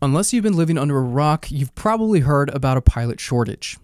Unless you've been living under a rock, you've probably heard about a pilot shortage.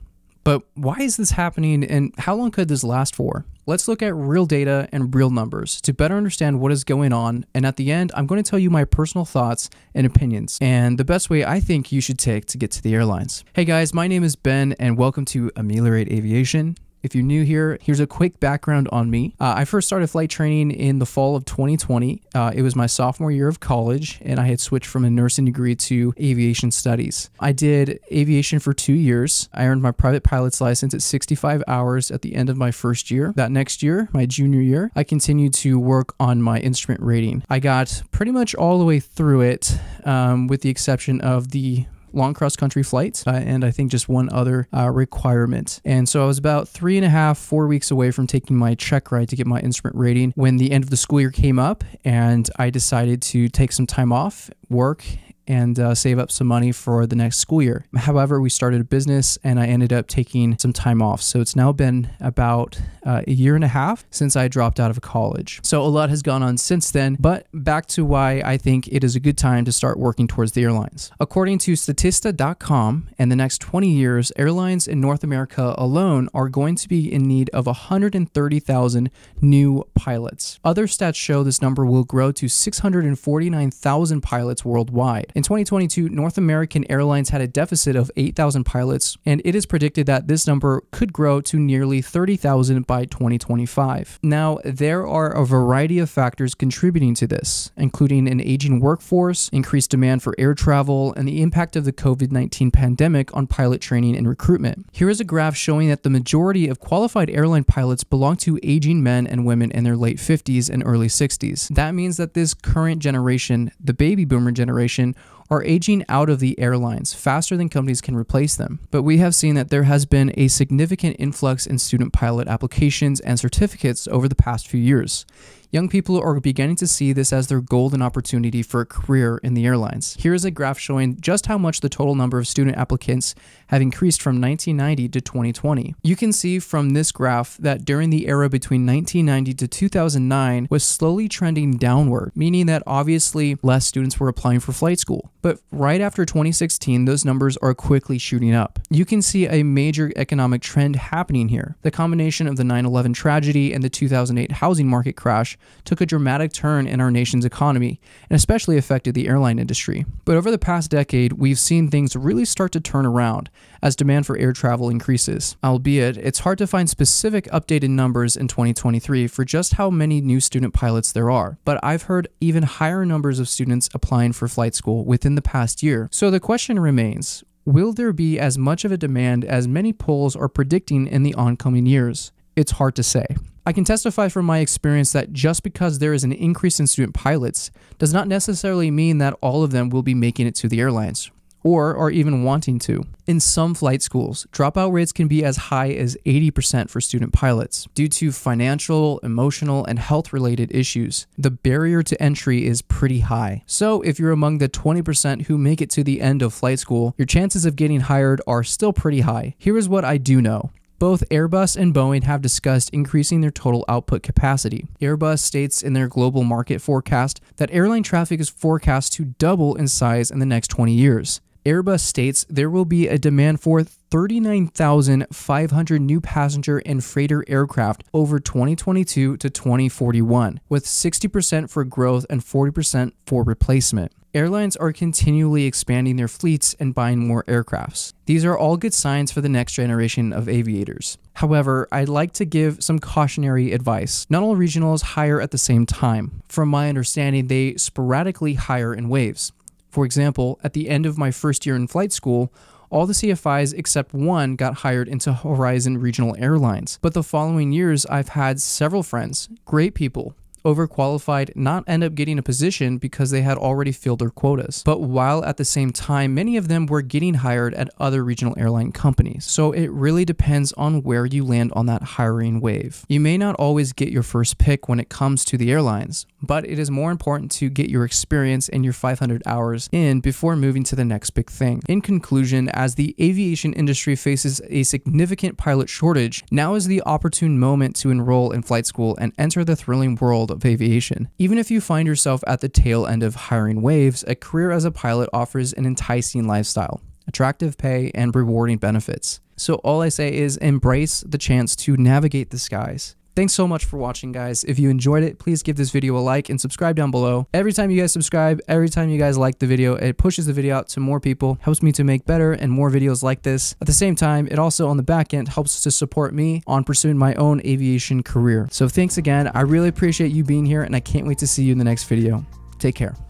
But why is this happening and how long could this last for? Let's look at real data and real numbers to better understand what is going on. And at the end, I'm going to tell you my personal thoughts and opinions and the best way I think you should take to get to the airlines. Hey guys, my name is Ben and welcome to Ameliorate Aviation. If you're new here, here's a quick background on me. I first started flight training in the fall of 2020. It was my sophomore year of college, and I had switched from a nursing degree to aviation studies. I did aviation for 2 years. I earned my private pilot's license at 65 hours at the end of my first year. That next year, my junior year, I continued to work on my instrument rating. I got pretty much all the way through it, with the exception of the long cross-country flights, and I think just one other requirement. And so I was about 3.5-4 weeks away from taking my check ride to get my instrument rating when the end of the school year came up, and I decided to take some time off, work, and save up some money for the next school year. However, we started a business and I ended up taking some time off. So it's now been about a year and a half since I dropped out of college. So a lot has gone on since then, but back to why I think it is a good time to start working towards the airlines. According to Statista.com, in the next 20 years, airlines in North America alone are going to be in need of 130,000 new pilots. Other stats show this number will grow to 649,000 pilots worldwide. In 2022, North American Airlines had a deficit of 8,000 pilots, and it is predicted that this number could grow to nearly 30,000 by 2025. Now, there are a variety of factors contributing to this, including an aging workforce, increased demand for air travel, and the impact of the COVID-19 pandemic on pilot training and recruitment. Here is a graph showing that the majority of qualified airline pilots belong to aging men and women in their late 50s and early 60s. That means that this current generation, the baby boomer generation, are aging out of the airlines faster than companies can replace them. But we have seen that there has been a significant influx in student pilot applications and certificates over the past few years. Young people are beginning to see this as their golden opportunity for a career in the airlines. Here is a graph showing just how much the total number of student applicants have increased from 1990 to 2020. You can see from this graph that during the era between 1990 to 2009 was slowly trending downward, meaning that obviously less students were applying for flight school. But right after 2016, those numbers are quickly shooting up. You can see a major economic trend happening here. The combination of the 9/11 tragedy and the 2008 housing market crash took a dramatic turn in our nation's economy and especially affected the airline industry. But over the past decade, we've seen things really start to turn around as demand for air travel increases. Albeit, it's hard to find specific updated numbers in 2023 for just how many new student pilots there are. But I've heard even higher numbers of students applying for flight school within the past year. So the question remains, will there be as much of a demand as many polls are predicting in the oncoming years? It's hard to say. I can testify from my experience that just because there is an increase in student pilots does not necessarily mean that all of them will be making it to the airlines, or are even wanting to. In some flight schools, dropout rates can be as high as 80% for student pilots. Due to financial, emotional, and health-related issues, the barrier to entry is pretty high. So if you're among the 20% who make it to the end of flight school, your chances of getting hired are still pretty high. Here is what I do know. Both Airbus and Boeing have discussed increasing their total output capacity. Airbus states in their global market forecast that airline traffic is forecast to double in size in the next 20 years. Airbus states there will be a demand for 39,500 new passenger and freighter aircraft over 2022 to 2041, with 60% for growth and 40% for replacement. Airlines are continually expanding their fleets and buying more aircrafts. These are all good signs for the next generation of aviators. However, I'd like to give some cautionary advice. Not all regionals hire at the same time. From my understanding, they sporadically hire in waves. For example, at the end of my first year in flight school, all the CFIs except one got hired into Horizon Regional Airlines. But the following years, I've had several friends, great people, overqualified, not end up getting a position because they had already filled their quotas. But while at the same time, many of them were getting hired at other regional airline companies. So it really depends on where you land on that hiring wave. You may not always get your first pick when it comes to the airlines, but it is more important to get your experience and your 500 hours in before moving to the next big thing. In conclusion, as the aviation industry faces a significant pilot shortage, now is the opportune moment to enroll in flight school and enter the thrilling world of aviation. Even if you find yourself at the tail end of hiring waves, a career as a pilot offers an enticing lifestyle, attractive pay, and rewarding benefits. So all I say is embrace the chance to navigate the skies. Thanks so much for watching, guys. If you enjoyed it, please give this video a like and subscribe down below. Every time you guys subscribe, every time you guys like the video, it pushes the video out to more people, helps me to make better and more videos like this. At the same time, it also on the back end helps to support me on pursuing my own aviation career. So thanks again. I really appreciate you being here, and I can't wait to see you in the next video. Take care.